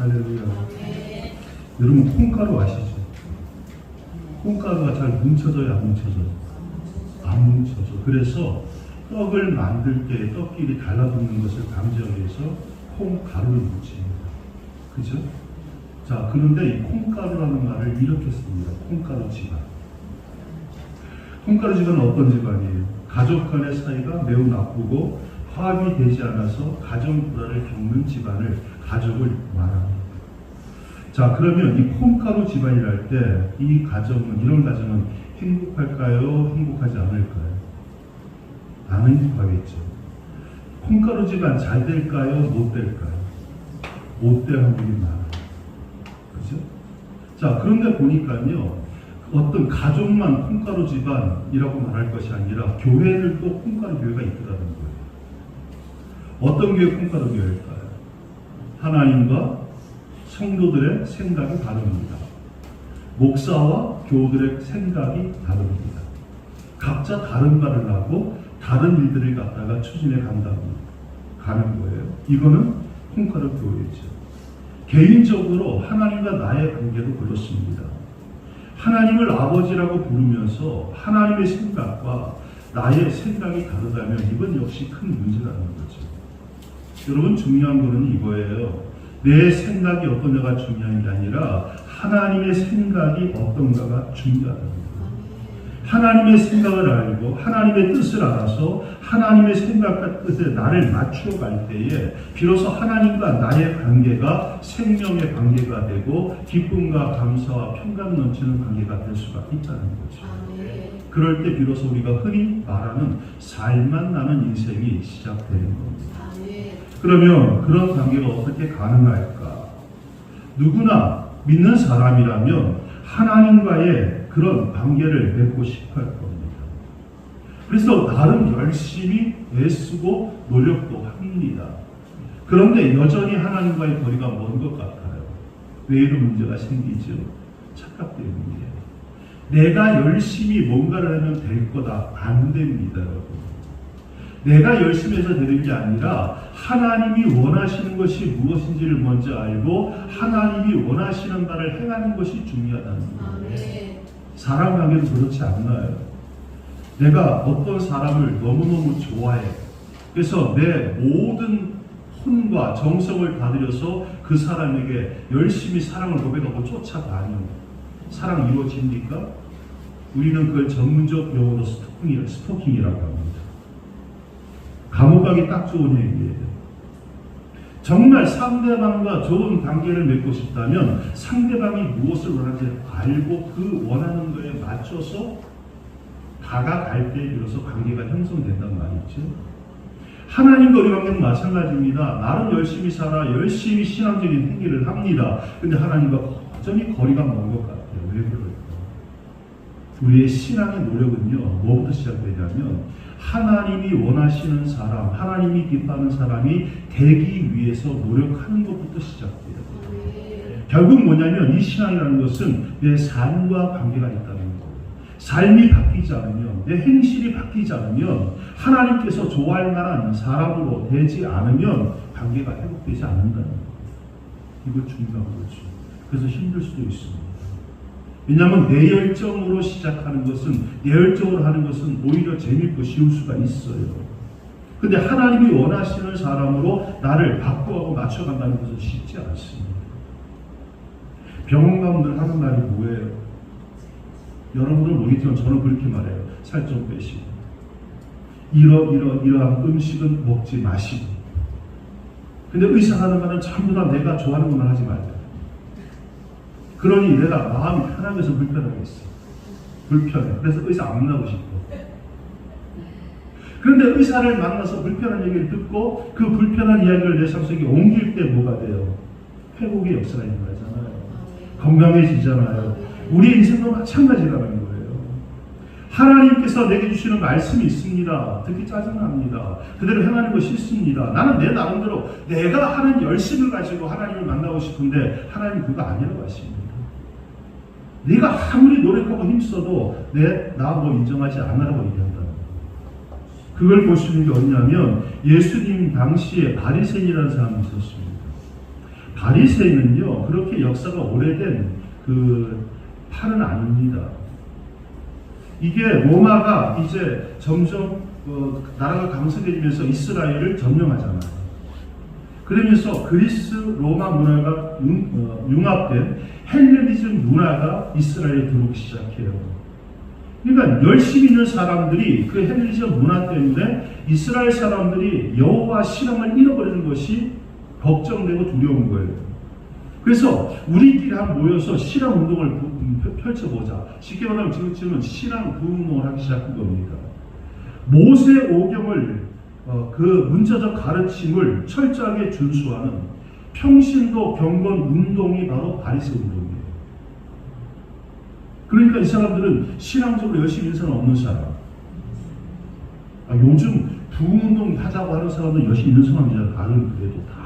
할렐루야. 여러분 콩가루 아시죠? 콩가루가 잘 뭉쳐져요, 안 뭉쳐져요? 안 뭉쳐져. 그래서 떡을 만들 때 떡끼리 달라붙는 것을 방지하기 위해서 콩가루를 묻힙니다. 그죠? 자, 그런데 이 콩가루라는 말을 이렇게 씁니다. 콩가루 집안. 콩가루 집안은 어떤 집안이에요? 가족 간의 사이가 매우 나쁘고 화합이 되지 않아서 가정 불화를 겪는 집안을, 가족을 말합니다. 자, 그러면 이 콩가루 집안이랄 때 이 가정은, 이런 가정은 행복할까요? 행복하지 않을까요? 안 행복하겠죠. 콩가루 집안 잘 될까요? 못 될까요? 못 될 확률이 많아요. 그죠? 자, 그런데 보니까요, 어떤 가족만 콩가루 집안이라고 말할 것이 아니라 교회들도 콩가루 교회가 있더라는 거예요. 어떤 교회 콩가루 교회일까요? 하나님과 성도들의 생각이 다릅니다. 목사와 교우들의 생각이 다릅니다. 각자 다른 말을 하고 다른 일들을 갖다가 추진해 간다고 가는 거예요. 이거는 콩가루 교회죠. 개인적으로 하나님과 나의 관계도 그렇습니다. 하나님을 아버지라고 부르면서 하나님의 생각과 나의 생각이 다르다면 이건 역시 큰 문제라는 거죠. 여러분, 중요한 거는 이거예요. 내 생각이 어떠냐가 중요한 게 아니라 하나님의 생각이 어떤가가 중요하다는 거예요. 하나님의 생각을 알고 하나님의 뜻을 알아서 하나님의 생각과 뜻에 나를 맞추어 갈 때에 비로소 하나님과 나의 관계가 생명의 관계가 되고 기쁨과 감사와 평강 넘치는 관계가 될 수가 있다는 거죠. 그럴 때 비로소 우리가 흔히 말하는 살만 나는 인생이 시작되는 겁니다. 그러면 그런 관계가 어떻게 가능할까? 누구나 믿는 사람이라면 하나님과의 그런 관계를 맺고 싶어 할 겁니다. 그래서 나름 열심히 애쓰고 노력도 합니다. 그런데 여전히 하나님과의 거리가 먼 것 같아요. 왜 이런 문제가 생기죠? 착각 때문이에요. 내가 열심히 뭔가를 하면 될 거다. 안 됩니다, 여러분. 내가 열심히 해서 되는 게 아니라 하나님이 원하시는 것이 무엇인지를 먼저 알고 하나님이 원하시는 바를 행하는 것이 중요하다는 거예요. 사람 관계도 그렇지 않나요? 내가 어떤 사람을 너무너무 좋아해. 그래서 내 모든 혼과 정성을 다들여서 그 사람에게 열심히 사랑을 고백하고 쫓아다녀. 사랑 이루어집니까? 우리는 그걸 전문적 용어로 스토킹이라고 합니다. 감옥 가기 딱 좋은 얘기예요. 정말 상대방과 좋은 관계를 맺고 싶다면 상대방이 무엇을 원하는지 알고 그 원하는 거에 맞춰서 다가갈 때 비로소 관계가 형성된단 말이죠. 하나님과 우리 관계는 마찬가지입니다. 나름 열심히 살아 열심히 신앙적인 행위를 합니다. 근데 하나님과 여전히 거리가 먼 것 같아요. 왜 그럴까? 우리의 신앙의 노력은요, 뭐부터 시작되냐면 하나님이 원하시는 사람, 하나님이 기뻐하는 사람이 되기 위해서 노력하는 것부터 시작돼요. 결국 뭐냐면 이 신앙이라는 것은 내 삶과 관계가 있다는 거예요. 삶이 바뀌지 않으면, 내 행실이 바뀌지 않으면, 하나님께서 좋아할 만한 사람으로 되지 않으면 관계가 회복되지 않는다는 거예요. 이거 중요한 거죠. 그래서 힘들 수도 있습니다. 왜냐하면 내 열정으로 시작하는 것은, 내 열정으로 하는 것은 오히려 재밌고 쉬울 수가 있어요. 근데 하나님이 원하시는 사람으로 나를 바꾸고 맞춰간다는 것은 쉽지 않습니다. 병원 가분들 하는 말이 뭐예요? 여러분은 모르겠지만 저는 그렇게 말해요. 살 좀 빼시고 이러한 음식은 먹지 마시고. 근데 의사가 하는 말은 전부 다 내가 좋아하는 것만 하지 말자. 그러니 내가 마음이 편하면서 불편하겠어. 불편해. 그래서 의사 안 만나고 싶어. 그런데 의사를 만나서 불편한 얘기를 듣고 그 불편한 이야기를 내 삶 속에 옮길 때 뭐가 돼요? 회복의 역사가 있는 거잖아요. 건강해지잖아요. 우리 인생도 마찬가지라는 거예요. 하나님께서 내게 주시는 말씀이 있습니다. 듣기 짜증납니다. 그대로 행하는 것이 싫습니다. 나는 내 나름대로 내가 하는 열심을 가지고 하나님을 만나고 싶은데 하나님 그거 아니라고 하십니다. 네가 아무리 노력하고 힘써도 나 뭐 인정하지 않으라고 얘기한다. 그걸 볼 수 있는 게 어디냐면 예수님 당시에 바리새인이라는 사람이 있었습니다. 바리새인은요 그렇게 역사가 오래된 그 판은 아닙니다. 이게 로마가 이제 점점 나라가 강성해지면서 이스라엘을 점령하잖아요. 그러면서 그리스 로마 문화가 융합된 헬레니즘 문화가 이스라엘에 들어오기 시작해요. 그러니까 열심히 있는 사람들이 그 헬레니즘 문화 때문에 이스라엘 사람들이 여호와 신앙을 잃어버리는 것이 걱정되고 두려운 거예요. 그래서 우리끼리 한번 모여서 신앙 운동을 펼쳐보자. 쉽게 말하면 지금은 신앙 부흥을 하기 시작한 겁니다. 모세 오경을 그 문자적 가르침을 철저하게 준수하는 평신도 경건 운동이 바로 바리새 운동이에요. 그러니까 이 사람들은 신앙적으로 열심히 있는 사람 없는 사람. 요즘 부흥운동 하자고 하는 사람은 열심히 있는 사람이잖아요. 다른 그래도 다.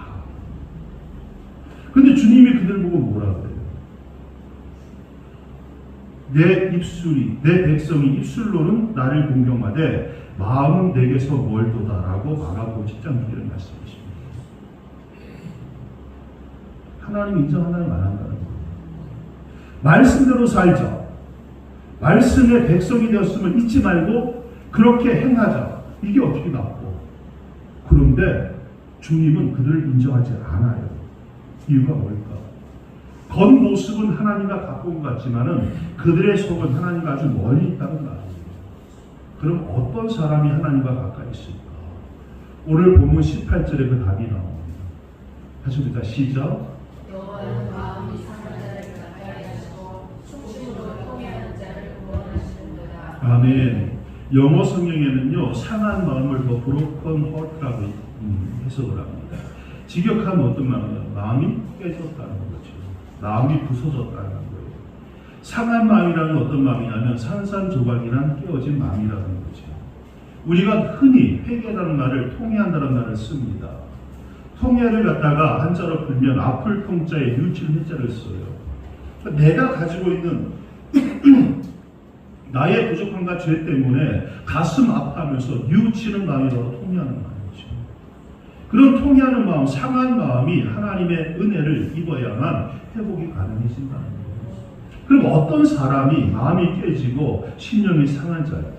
근데 주님이 그들 보고 뭐라 그래요? 내 백성이 입술로는 나를 공경하되 마음은 내게서 멀도다라고 마가복음 10장 2절에 말씀하십니다. 하나님 인정한다는 말 한다는 거예요. 말씀대로 살자. 말씀의 백성이 되었음을 잊지 말고 그렇게 행하자. 이게 어떻게 나쁘고? 그런데 주님은 그들을 인정하지 않아요. 이유가 뭘까? 겉모습은 하나님과 가까운 것 같지만은 그들의 속은 하나님과 아주 멀리 있다는 말이에요. 그럼 어떤 사람이 하나님과 가까이 있을까? 오늘 본문 18절에 그 답이 나옵니다. 다시 보자. 시작. 여호와는 마음이 상한 자를 가까이 하시고 충심으로 통회하는 자를 구원하시는도다. 아멘. 영어 성경에는요 상한 마음을 더 broken heart라고 해석을 합니다. 직역하면 어떤 마음이에요? 마음이 깨졌다는 거죠. 마음이 부서졌다는 거예요. 상한 마음이라는 어떤 마음이냐면 산산조각이란 깨어진 마음이라는 거죠. 우리가 흔히 회개라는 말을 통회한다는 말을 씁니다. 통회를 갖다가 한자로 풀면 앞을 통자에 뉘우치는 해자를 써요. 그러니까 내가 가지고 있는 나의 부족함과 죄 때문에 가슴 아파하면서 뉘우치는 마음이 바로 통회하는 마음이죠. 그런 통회하는 마음, 상한 마음이 하나님의 은혜를 입어야만 회복이 가능해진다는 거예요. 그럼 어떤 사람이 마음이 깨지고 심령이 상한 자일까?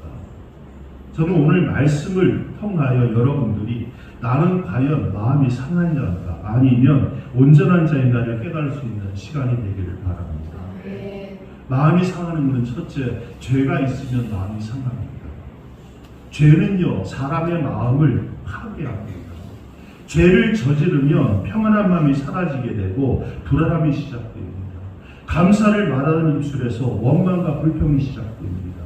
저는 오늘 말씀을 통하여 여러분들이 나는 과연 마음이 상한 자인가 아니면 온전한 자인가를 깨달을 수 있는 시간이 되기를 바랍니다. 마음이 상하는 것은 첫째, 죄가 있으면 마음이 상합니다. 죄는요 사람의 마음을 파괴합니다. 죄를 저지르면 평안한 마음이 사라지게 되고 불안함이 시작됩니다. 감사를 말하는 입술에서 원망과 불평이 시작됩니다.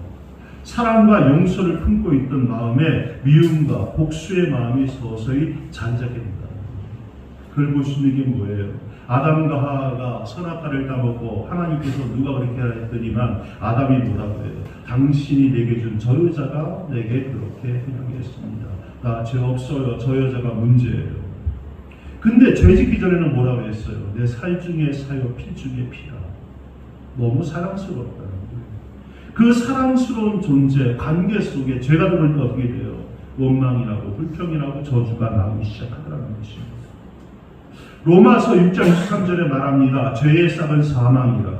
사랑과 용서를 품고 있던 마음에 미움과 복수의 마음이 서서히 잠자게 된다. 그걸 볼 수 있는 게 뭐예요? 아담과 하와가 선악과를 따먹고 하나님께서 누가 그렇게 하라 했더니만 아담이 뭐라고 해요? 당신이 내게 준 저 여자가 내게 그렇게 행하겠습니다. 나 죄 없어요. 저 여자가 문제예요. 근데 죄 짓기 전에는 뭐라고 했어요? 내 살 중에 사요 피 중에 피라. 너무 사랑스럽다는 거예요. 그 사랑스러운 존재, 관계 속에 죄가 들어오니까 어떻게 돼요? 원망이라고 불평이라고 저주가 나오기 시작하더라는 것입니다. 로마서 6장 23절에 말합니다. 죄의 싹은 사망이라.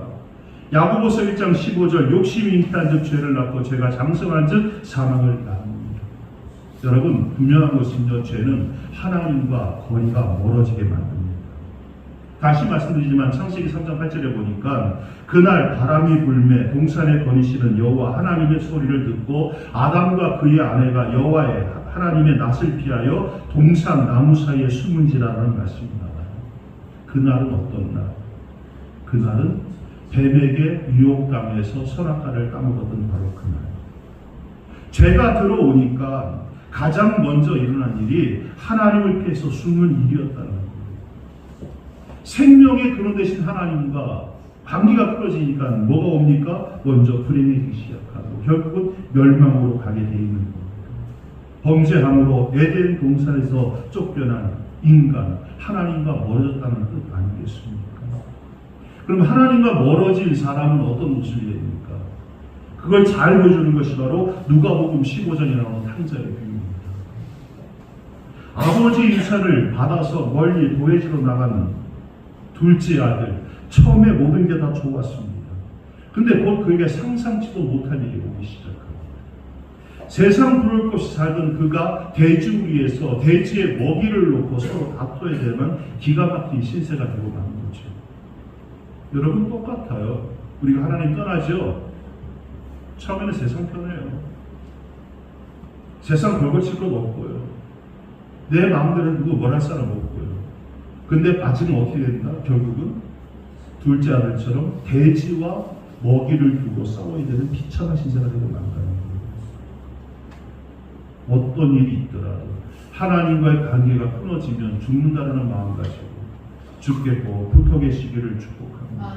야고보서 1장 15절 욕심이 잉태한 즉 죄를 낳고 죄가 장성한 즉 사망을 낳습니다. 여러분 분명한 것은요 죄는 하나님과 거리가 멀어지게 만듭니다. 다시 말씀드리지만 창세기 3장 8절에 보니까 그날 바람이 불매 동산에 거니시는 여호와 하나님의 소리를 듣고 아담과 그의 아내가 여호와의 하나님의 낯을 피하여 동산 나무 사이에 숨은지라는 말씀입니다. 그날은 어떤 날? 그날은 뱀에게 유혹당해서 선악과를 따먹었던 바로 그날. 죄가 들어오니까 가장 먼저 일어난 일이 하나님을 피해서 숨는 일이었다는 거예요. 생명의 근원 되신 하나님과 관계가 끊어지니까 뭐가 옵니까? 먼저 불행해지기 시작하고 결국은 멸망으로 가게 돼 있는 겁니다. 범죄함으로 에덴 동산에서 쫓겨난 인간, 하나님과 멀어졌다는 뜻 아니겠습니까? 그럼 하나님과 멀어진 사람은 어떤 모습이 됩니까? 그걸 잘 보여주는 것이 바로 누가복음 15장에 나오는 탕자의 비유입니다. 아버지 인사를 받아서 멀리 도회지로 나가는 둘째 아들. 처음에 모든 게 다 좋았습니다. 근데 곧 그에게 상상치도 못할 일이 오기 시작합니다. 세상 부러울 것이 살던 그가 돼지 위에서 돼지의 먹이를 놓고 서로 다퉈야 되는 기가 막힌 신세가 되고 마는 거죠. 여러분 똑같아요. 우리가 하나님 떠나죠. 처음에는 세상 편해요. 세상 걸거칠 것 없고요. 내 마음대로 누구 뭘 할 사람 없고요. 근데 마지막 어떻게 된다? 결국은 둘째 아들처럼 돼지와 먹이를 두고 싸워야 되는 비참한 신세가 되고 만다는 거예요. 어떤 일이 있더라도 하나님과의 관계가 끊어지면 죽는다는 마음 가지고 죽겠고 붙어 계시기를 축복합니다.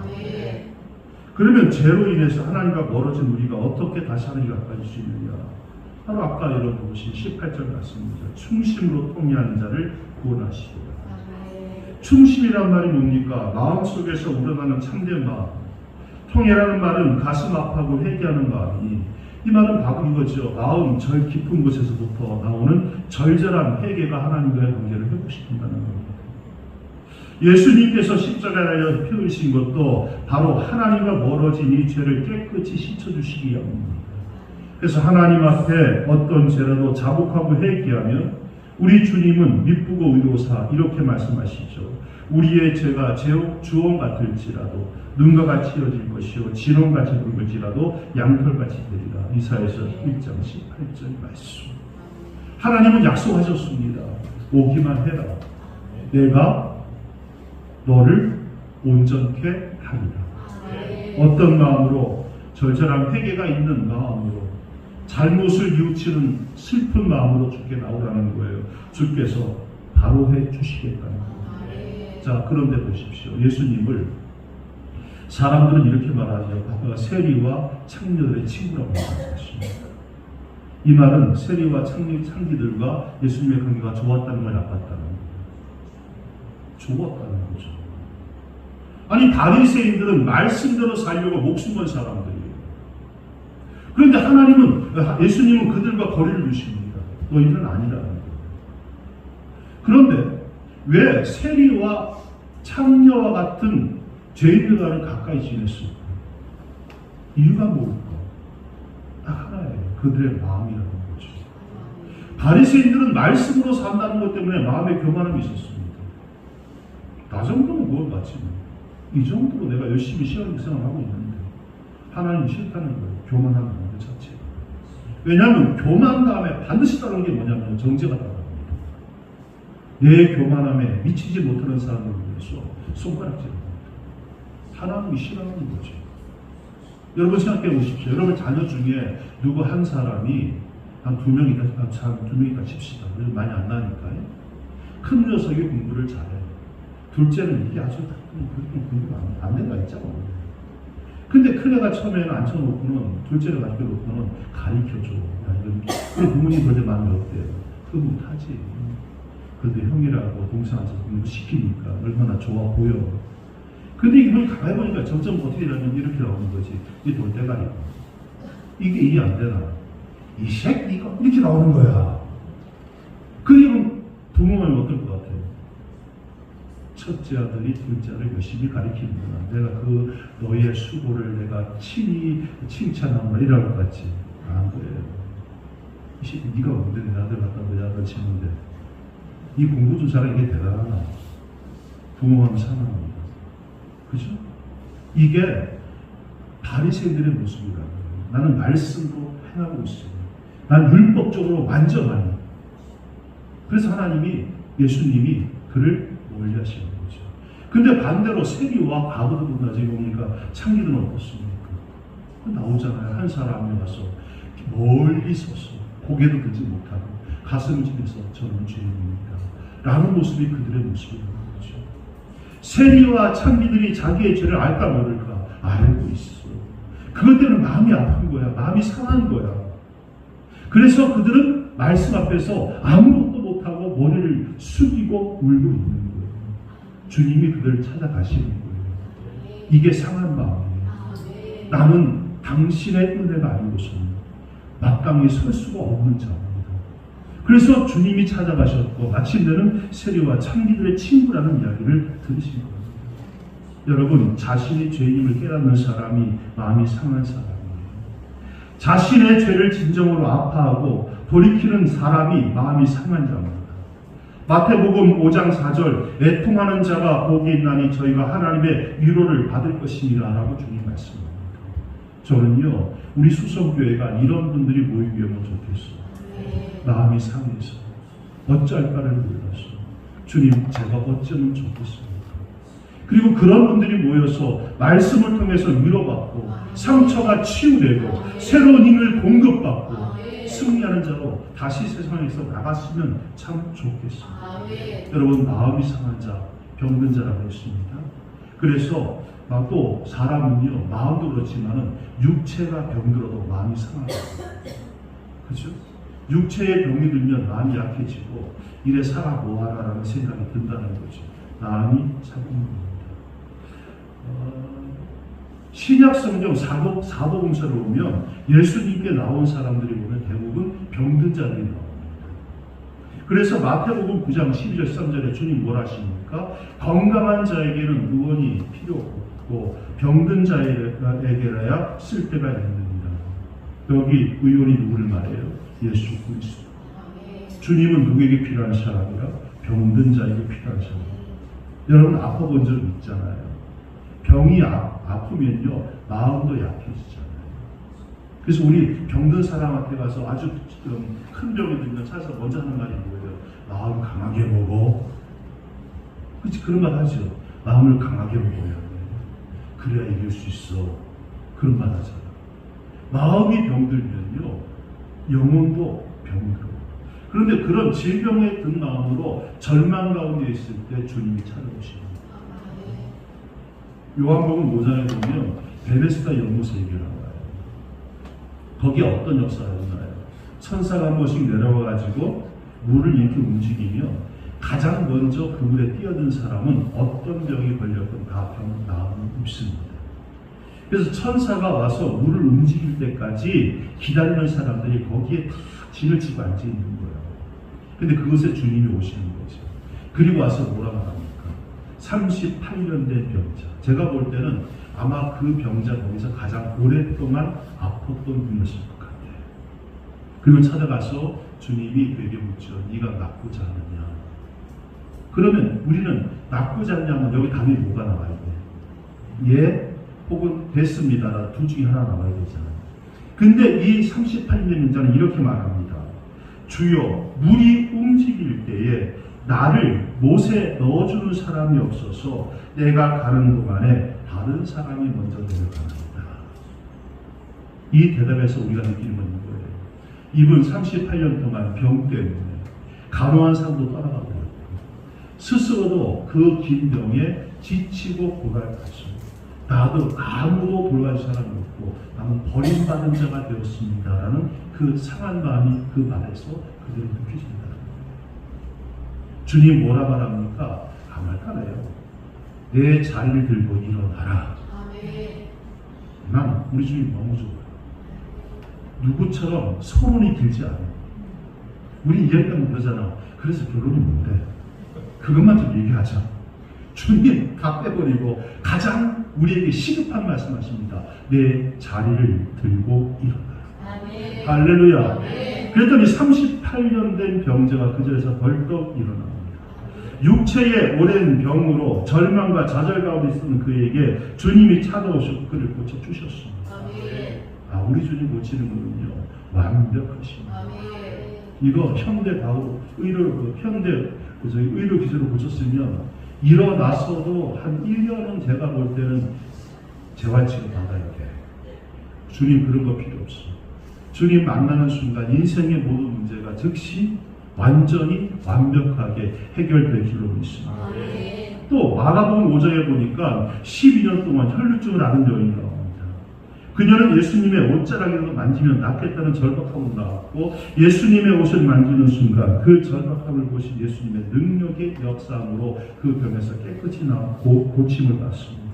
그러면 죄로 인해서 하나님과 멀어진 우리가 어떻게 다시 하나님 가까이 수 있느냐? 바로 아까 여러분 보신 18절 말씀입니다. 충심으로 통회하는 자를 구원하시리라. 충심이란 말이 뭡니까? 마음속에서 우러나는 참된 마음. 통회라는 말은 가슴 아파하고 회개하는 마음이, 이 말은 바로 이거죠. 마음 절 깊은 곳에서부터 나오는 절절한 회개가 하나님과의 관계를 회복시킨다는 겁니다. 예수님께서 십자가에 달려 피 흘리신 것도 바로 하나님과 멀어진 이 죄를 깨끗이 씻어주시기 위함입니다. 그래서 하나님 앞에 어떤 죄라도 자복하고 회개하면 우리 주님은 미쁘고 의로사 이렇게 말씀하시죠. 우리의 죄가 주홍 같을지라도 눈과 같이 이어질 것이요 진홍같이 붉을지라도 양털같이 되리라. 이사야서 1장 18절 말씀. 하나님은 약속하셨습니다. 오기만 해라. 내가 너를 온전케 하리라. 어떤 마음으로? 절절한 회개가 있는 마음으로, 잘못을 뉘우치는 슬픈 마음으로 주께 나오라는 거예요. 주께서 바로 해 주시겠다는 거예요. 자, 그런데 보십시오. 예수님을 사람들은 이렇게 말하죠. 세리와 창녀들의 친구라고 말씀하십니다. 이 말은 세리와 창기들과 예수님의 관계가 좋았다는 걸 나빴다는 거예요. 좋았다는 거죠. 아니, 바리새인들은 말씀대로 살려고 목숨 건 사람들이에요. 그런데 예수님은 그들과 거리를 두십니다. 너희들은 아니라는 거예요. 그런데 왜 세리와 창녀와 같은 죄인들과는 가까이 지냈을까? 이유가 뭘까? 딱 하나예요. 그들의 마음이라는 거죠. 바리새인들은 말씀으로 산다는 것 때문에 마음에 교만함이 있었습니다. 나 정도는 그걸 맞지. 이 정도로 내가 열심히 신앙생활을 하고 있는데 하나님 싫다는 거예요. 교만하는 것 자체가. 왜냐하면 교만 다음에 반드시 따르는 게 뭐냐면 정죄가 따릅니다. 내 교만함에 미치지 못하는 사람을 위해서 손가락질을 합니다. 하나님이 싫어하는 거죠. 여러분 생각해 보십시오. 여러분 자녀 중에 누구 한 사람이 한 두 명 있다 칩시다. 많이 안 나니까요. 큰 녀석이 공부를 잘해. 둘째는 이게 아주 공부가 안 된다 했잖아. 근데 큰애가 처음에는 앉혀놓고는 둘째를 가르쳐놓고는 가르쳐줘. 우리 부모님 그럴 때 마음이 어때요? 그거 못하지. 그런데 형이라고 동생한테 공부 시키니까 얼마나 좋아 보여. 근데 이걸 가만히 보니까 점점 어떻게 되냐면 이렇게 나오는 거지. 이 돌대가리. 이게 이해 안 되나? 이 새끼가 이렇게 나오는 거야. 그러면 부모는 어떨 것 같아요? 첫째 아들이 둘째 아들을 열심히 가르치는구나. 내가 너의 수고를 내가 친히 칭찬하는 이럴 것 같지. 안 그래요. 이 새끼 네가 뭔데 내 아들 갖다 너희 아들 치는데 이 공부 좀 잘하는 게 대단하나. 부모하면 사랑합니다. 그죠? 이게 바리새인들의 모습이라는 거예요. 나는 말씀으로 행하고 있어요. 난 율법적으로 완전하니. 그래서 예수님이 그를 멀리하시는 거죠. 근데 반대로 세리와 과부들은 나중에 보니까 창기들은 어떻습니까? 나오잖아요. 한 사람이 와서 멀리 서서 고개도 들지 못하고 가슴을 치면서 저는 주님입니다 라는 모습이 그들의 모습이라는 거죠. 세리와 창기들이 자기의 죄를 알까 모를까? 알고 있어. 그것 때문에 마음이 아픈 거야. 마음이 상한 거야. 그래서 그들은 말씀 앞에서 아무것도 못하고 머리를 숙이고 울고 있는 거예요. 주님이 그들을 찾아가시는 거예요. 이게 상한 마음이에요. 나는 당신의 은혜가 아니고서는 마땅히 설 수가 없는 자입니다. 그래서 주님이 찾아가셨고 마침내는 세리와 창기들의 친구라는 이야기를 들으신 거예요. 여러분, 자신이 죄임을 깨닫는 사람이 마음이 상한 사람이에요. 자신의 죄를 진정으로 아파하고 돌이키는 사람이 마음이 상한 자입니다. 마태복음 5장 4절, 애통하는 자가 복이 있나니 저희가 하나님의 위로를 받을 것입니다 라고 주님 말씀합니다. 저는요, 우리 수성교회가 이런 분들이 모이게 하면 좋겠어요. 마음이 상해서 어찌할까를 몰라서 주님, 제가 어쩌면 좋겠습니까? 그리고 그런 분들이 모여서 말씀을 통해서 위로받고 상처가 치유되고 새로운 힘을 공급받고 승리하는 자로 다시 세상에서 나갔으면 참 좋겠습니다. 여러분, 마음이 상한 자, 병든 자라고 했습니다. 그래서 또 사람은요, 마음도 그렇지만은 육체가 병들어도 마음이 상하거든요. 그렇죠? 육체의 병이 들면 마음이 약해지고 이래 살아 뭐하라라는 생각이 든다는 거죠. 마음이 상한 겁니다. 신약 성경 사도공사를 보면 예수님께 나온 사람들이 보면 대부분 병든 자들이 나옵니다. 그래서 마태복음 9장 12절 13절에 주님 뭘 하십니까? 건강한 자에게는 의원이 필요 없고 병든 자에게라야 쓸데가 있느니라. 여기 의원이 누구를 말해요? 예수 그리스도. 주님은 누구에게 필요한 사람이라? 병든 자에게 필요한 사람. 여러분, 아파본 적 있잖아요. 병이 아프면요, 마음도 약해지잖아요. 그래서 우리 병든 사람한테 가서 아주 큰 병이 들면 찾아서 먼저 하는 말이 뭐예요? 마음 강하게 먹어. 그렇지, 그런 말 하죠. 마음을 강하게 먹어야 돼. 그래야 이길 수 있어. 그런 말 하잖아요. 마음이 병들면요, 영혼도 병들어. 그런데 그런 질병에 든 마음으로 절망 가운데 있을 때 주님이 찾아오십니다. 요한복음 5장에 보면 베데스다 연못에 얘기를 나와요. 거기에 어떤 역사가 일어나요? 천사가 한 번씩 내려와가지고 물을 이렇게 움직이면 가장 먼저 그 물에 뛰어든 사람은 어떤 병이 걸렸건 다 병 나음을 입습니다. 그래서 천사가 와서 물을 움직일 때까지 기다리는 사람들이 거기에 다 진을 치고 앉아 있는 거예요. 근데 그곳에 주님이 오시는 거죠. 그리고 와서 뭐라고 합니까? 38년 된 병자. 제가 볼 때는 아마 그 병자 거기서 가장 오랫동안 아팠던 분이었을 것 같아요. 그리고 찾아가서 주님이 그에게 묻죠. 네가 낫고자 하느냐? 그러면 우리는 낫고자 하냐면 여기 답이 뭐가 나와야 돼? 예, 혹은 됐습니다. 둘 중에 하나 나와야 되잖아요. 근데 이 38년 병자는 이렇게 말합니다. 주여, 물이 움직일 때에 나를 못에 넣어주는 사람이 없어서 내가 가는 동안에 다른 사람이 먼저 내려갑니다. 이 대답에서 우리가 느끼는 건 이거예요. 이분 38년 동안 병 때문에 간호한 사람도 따라가고 스스로도 그 긴 병에 지치고 고달팠어요. 나도 아무도 돌봐줄 사람이 없고 나는 버림받은 자가 되었습니다 라는 그 상한 마음이 그 말에서 그대로 느껴집니다. 주님 뭐라 말합니까? 아말 따라요. 내 자리를 들고 일어나라. 난 우리 주님 너무 좋아요. 누구처럼 소문이 길지 않아요. 우리 이야기하면 그러잖아. 그래서 결론이 뭔데? 그것만 좀 얘기하자. 주님 다 빼버리고 가장 우리에게 시급한 말씀하십니다. 내 자리를 들고 일어나라. 할렐루야. 그랬더니 38년 된 병자가 그 자리에서 벌떡 일어납니다. 육체의 오랜 병으로 절망과 좌절 가운데 있는 그에게 주님이 찾아오셔서 그를 고쳐주셨습니다. 우리 주님 고치는 분은요, 완벽하십니다. 이거 현대 바로 의료 기술로 고쳤으면 일어나서도 한 1년은 제가 볼 때는 재활치료 받아야 돼. 주님 그런 거 필요 없어. 주님 만나는 순간 인생의 모든 문제가 즉시 완전히 완벽하게 해결될 줄로 믿습니다. 또 마가복음 5장에 보니까 12년 동안 혈루증을 앓은 여인이 나옵니다. 그녀는 예수님의 옷자락이라도 만지면 낫겠다는 절박함으로 나왔고 예수님의 옷을 만지는 순간 그 절박함을 보신 예수님의 능력의 역사함으로 그 병에서 깨끗이 나왔고 고침을 받습니다.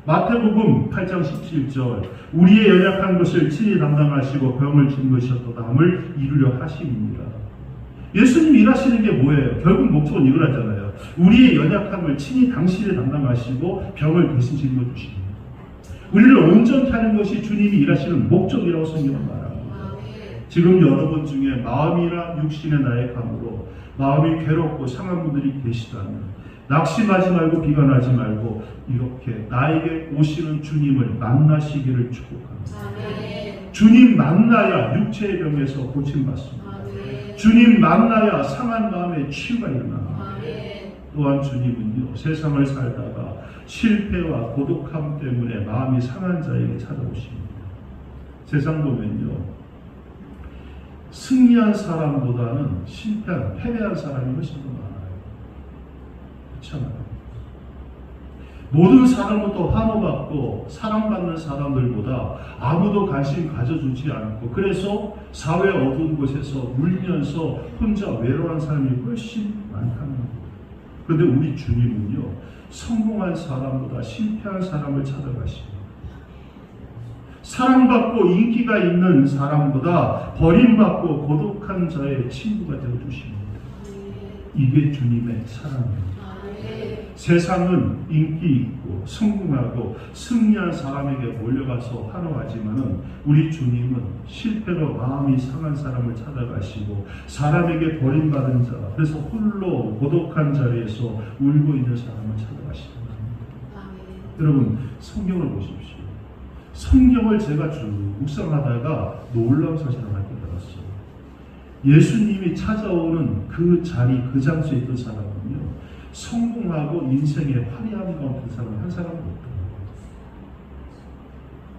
마태복음 8장 17절 우리의 연약한 것을 친히 담당하시고 병을 짊으셨도다 함을 이루려 하십니다. 예수님이 일하시는 게 뭐예요? 결국 목적은 이거라잖아요. 우리의 연약함을 친히 당신이 담당하시고 병을 대신 짊어 주십니다. 우리를 온전케 하는 것이 주님이 일하시는 목적이라고 성경은 말합니다. 지금 여러분 중에 마음이나 육신의 나약함으로 마음이 괴롭고 상한 분들이 계시다면 낙심하지 말고 비관하지 말고 이렇게 나에게 오시는 주님을 만나시기를 축복합니다. 주님 만나야 육체의 병에서 고침받습니다. 주님 만나야 상한 마음의 치유가 일어납니다. 또한 주님은요, 세상을 살다가 실패와 고독함 때문에 마음이 상한 자에게 찾아오십니다. 세상 보면요, 승리한 사람보다는 실패한, 패배한 사람이 훨씬 더 많아요. 그렇잖아요. 모든 사람부터 환호받고 사랑받는 사람들보다 아무도 관심 가져주지 않고 그래서 사회 어두운 곳에서 울면서 혼자 외로운 사람이 훨씬 많다는 거예요. 그런데 우리 주님은요, 성공한 사람보다 실패한 사람을 찾아가시고 사랑받고 인기가 있는 사람보다 버림받고 고독한 자의 친구가 되어주십니다. 이게 주님의 사랑입니다. 세상은 인기 있고 성공하고 승리한 사람에게 몰려가서 환호하지만은 우리 주님은 실패로 마음이 상한 사람을 찾아가시고 사람에게 버림받은 자, 그래서 홀로 고독한 자리에서 울고 있는 사람을 찾아가십니다. 여러분, 성경을 보십시오. 성경을 제가 쭉 묵상하다가 놀라운 사실을 발견했어요. 예수님이 찾아오는 그 자리, 그 장소에 있던 사람은요, 성공하고 인생의 화려함 가운데 사람 한 사람도 없더라고요.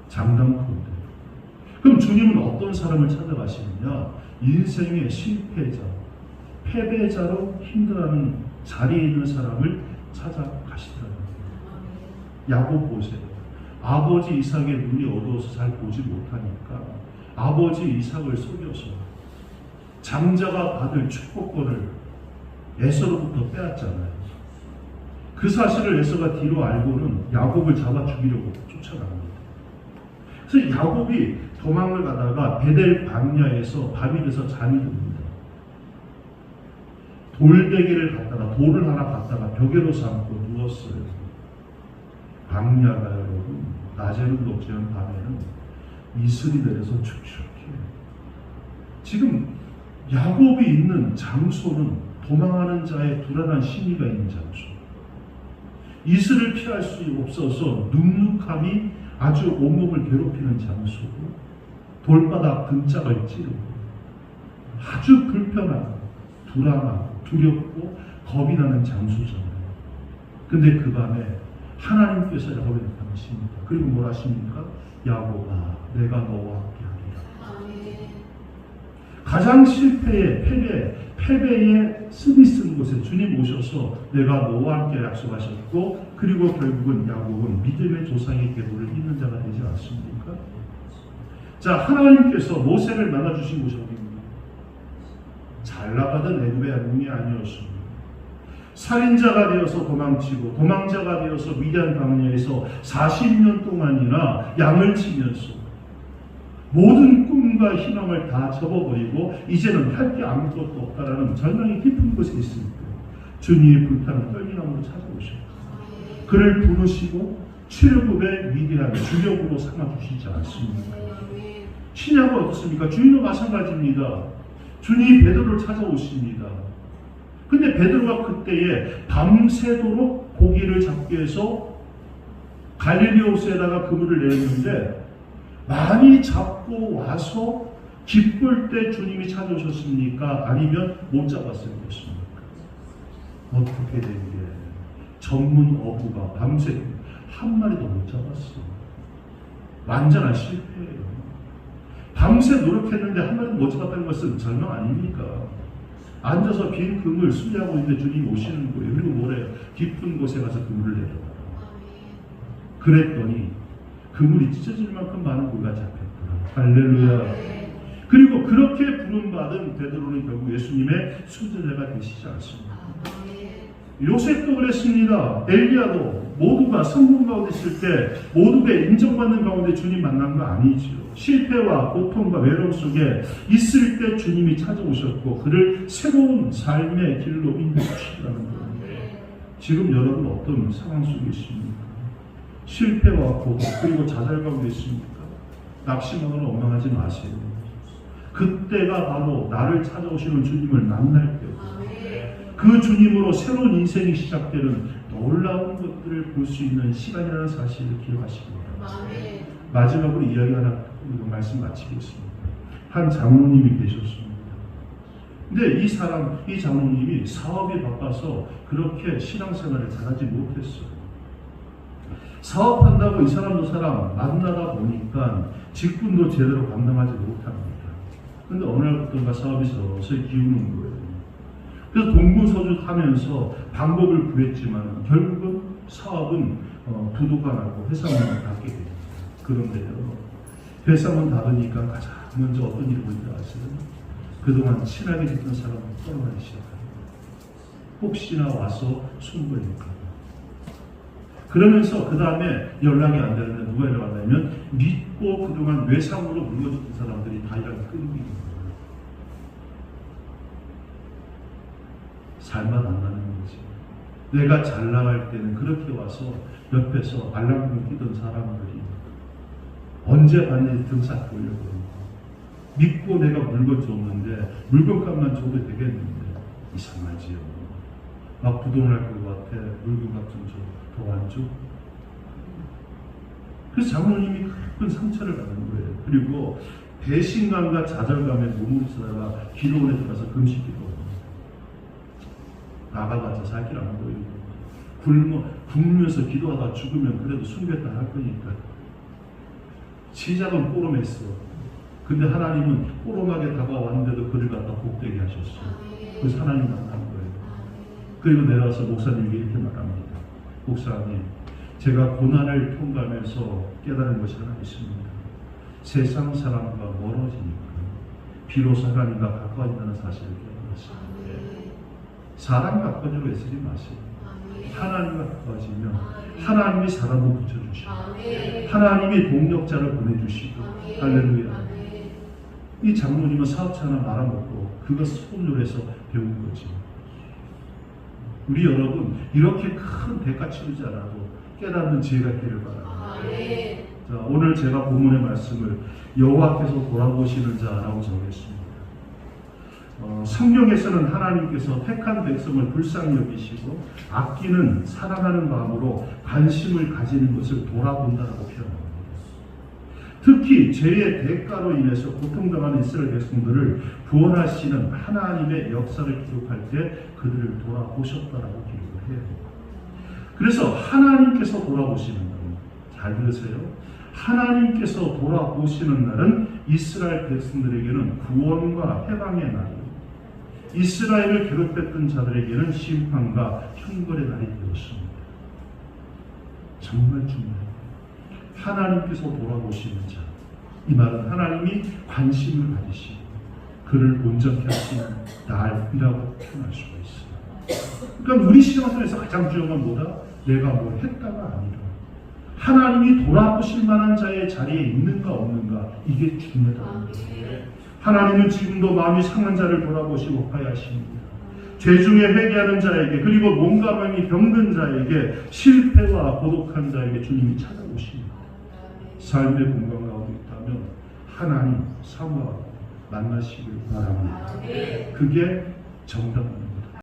장담컨대. 그럼 주님은 어떤 사람을 찾아가시느냐? 인생의 실패자, 패배자로 힘들어하는 자리에 있는 사람을 찾아가시더라고요. 야곱 보세요. 아버지 이삭의 눈이 어두워서 잘 보지 못하니까 아버지 이삭을 속여서 장자가 받을 축복권을 에서로부터 빼앗잖아요. 그 사실을 에서가 뒤로 알고는 야곱을 잡아 죽이려고 쫓아갑니다. 그래서 야곱이 도망을 가다가 베델 광야에서 밤이 돼서 잠이 듭니다. 돌베개를 갖다가 돌을 하나 갖다가 벽에로 삼고 누웠어요. 광야가 여러분 낮에는 덥지만 밤에는 이슬이 내려서 축축해요. 지금 야곱이 있는 장소는 도망하는 자의 불안한 심리가 있는 장소. 이슬을 피할 수 없어서 눅눅함이 아주 온몸을 괴롭히는 장소고 돌바닥 등짝을 찌르고 아주 불편하고 불안하고 두렵고 겁이 나는 장소잖아요. 근데 그 밤에 하나님께서 야곱에게 나타나십니다. 그리고 뭘 하십니까? 야곱아, 내가 너와 함께 하리라. 가장 실패의 패배의 습이 쓴 곳에 주님 오셔서 내가 너와 함께 약속하셨고 그리고 결국은 야곱은 믿음의 조상의 계보를 잇는 자가 되지 않습니까? 자, 하나님께서 모세를 만나주신 곳이 어디입니까? 잘 나가던 애굽의 영웅이 아니었습니다. 살인자가 되어서 도망치고 도망자가 되어서 미디안 광야에서 40년 동안이나 양을 치면서 모든 꿈과 희망을 다 접어버리고 이제는 할 게 아무것도 없다라는 절망이 깊은 곳에 있을 때 주님이 불타는 떨기나무로 찾아오셨고 그를 부르시고 출애굽의 위대한 주력으로 삼아주시지 않습니까? 신약은 어떻습니까? 주님도 마찬가지입니다. 주님이 베드로를 찾아오십니다. 근데 베드로가 그때에 밤새도록 고기를 잡기 위해서 갈릴리 호수에다가 그물을 내렸는데 많이 잡고 와서 기쁠 때 주님이 찾아오셨습니까? 아니면 못 잡았을 것입니까? 어떻게 된 게 전문 어부가 밤새 한 마리도 못 잡았어. 완전한 실패예요. 밤새 노력했는데 한 마리도 못 잡았다는 것은 절망 아닙니까? 앉아서 빈 그물 수리하고 있는데 주님이 오시는 거예요. 그리고 뭐래요? 깊은 곳에 가서 그물을 내려라. 그랬더니 그물이 찢어질 만큼 많은 고기가 잡혔더라. 할렐루야. 그리고 그렇게 부름받은 베드로는 결국 예수님의 수제자가 되시지 않습니다. 요셉도 그랬습니다. 엘리야도 모두가 성공 가운데 있을 때 모두가 인정받는 가운데 주님 만난 거 아니지요. 실패와 고통과 외로움 속에 있을 때 주님이 찾아오셨고 그를 새로운 삶의 길로 인도하시라는 거예요. 지금 여러분 어떤 상황 속에 있습니까? 실패와 고독 그리고 좌절감에 있습니까? 낙심하거나 엉망하지 마세요. 그때가 바로 나를 찾아오시는 주님을 만날 때고 그 주님으로 새로운 인생이 시작되는 놀라운 것들을 볼 수 있는 시간이라는 사실을 기억하시기 바랍니다. 마지막으로 이야기 하나 말씀 마치겠습니다. 한 장로님이 계셨습니다. 근데 이 장로님이 사업이 바빠서 그렇게 신앙생활을 잘하지 못했어요. 사업한다고 이 사람 저 사람 만나다 보니까 직분도 제대로 감당하지 못합니다. 근데 어느 날부터가 사업이 서서히 기우는 거예요. 그래서 동분서주하면서 방법을 구했지만 결국은 사업은 부도가 나고 회사문을 닫게 됩니다. 그런데요, 회사문 닫으니까 가장 먼저 어떤 일이 보이는지 아세요? 그동안 친하게 지냈던 사람은 떠나기 시작합니다. 혹시나 와서 숨거릴까. 그러면서 그 다음에 연락이 안 되는데 누가 연락하냐면 믿고 그동안 외상으로 물려줬던 사람들이 다 연락이 끊기는 거예요. 살만 안 나는 거지. 내가 잘 나갈 때는 그렇게 와서 옆에서 알랑방 뛰던 사람들이 언제 받는지 등사 보려고 믿고 내가 물건 줬는데 물건값만 줘도 되겠는데 이상하지요. 막 부도날 것 같아. 물건값 좀 줘. 더 안 줘. 그래서 장로님이 큰 상처를 받는 거예요. 그리고 배신감과 좌절감에 몸을 쓰다가 기도원에 들어가서 금식 기도합니다. 나가봤자 살 길 안 보이고 굶으면서 기도하다 죽으면 그래도 숨겼다 할 거니까. 시작은 꼬롬했어. 근데 하나님은 꼬롬하게 다가왔는데도 그를 갖다 복되게 하셨어요. 그래서 하나님 만난 거예요. 그리고 내려와서 목사님에게 이렇게 말합니다. 목사님, 제가 고난을 통과하면서 깨달은 것이 하나 있습니다. 세상 사람과 멀어지니까 비로소 하나님과 가까워진다는 사실을 깨달았습니다. 사람 가까워지려고 애쓰지 마세요. 하나님과 가까워지면 하나님이 사람을 붙여주시고 하나님이 동력자를 보내주시고 할렐루야. 이 장로님은 사업차 하나 말아먹고 그거 소멸해서 배운 거지. 우리 여러분 이렇게 큰 대가 치르지 않아도 깨닫는 지혜가 있기를 바랍니다. 자, 오늘 제가 본문의 말씀을 여호와께서 돌아보시는 자라고 정했습니다. 성경에서는 하나님께서 택한 백성을 불쌍히 여기시고 아끼는 사랑하는 마음으로 관심을 가지는 것을 돌아본다라고 표현합니다. 특히 죄의 대가로 인해서 고통당하는 이스라엘 백성들을 구원하시는 하나님의 역사를 기록할 때 그들을 돌아보셨다라고 기록을 해요. 그래서 하나님께서 돌아보시는 날은, 잘 들으세요. 하나님께서 돌아보시는 날은 이스라엘 백성들에게는 구원과 해방의 날이에요. 이스라엘을 괴롭혔던 자들에게는 심판과 형벌의 날이 되었습니다. 정말 중요해요. 하나님께서 돌아보시는 자, 이 말은 하나님이 관심을 가지시고 그를 온전케 하시는 날이라고 표현할 수가 있어요. 그러니까 우리 신앙생활에서 가장 중요한 건 뭐다? 내가 뭘 했다가 아니라 하나님이 돌아보실 만한 자의 자리에 있는가 없는가, 이게 중요하다. 하나님은 지금도 마음이 상한 자를 돌아보시고 화해하십니다. 죄 중에 회개하는 자에게, 그리고 몸과 마음이 병든 자에게, 실패와 고독한 자에게 주님이 찾아오십니다. 삶의 공간 가운데 있다면 하나님 사모하고 만나시길 바랍니다. 그게 정답입니다.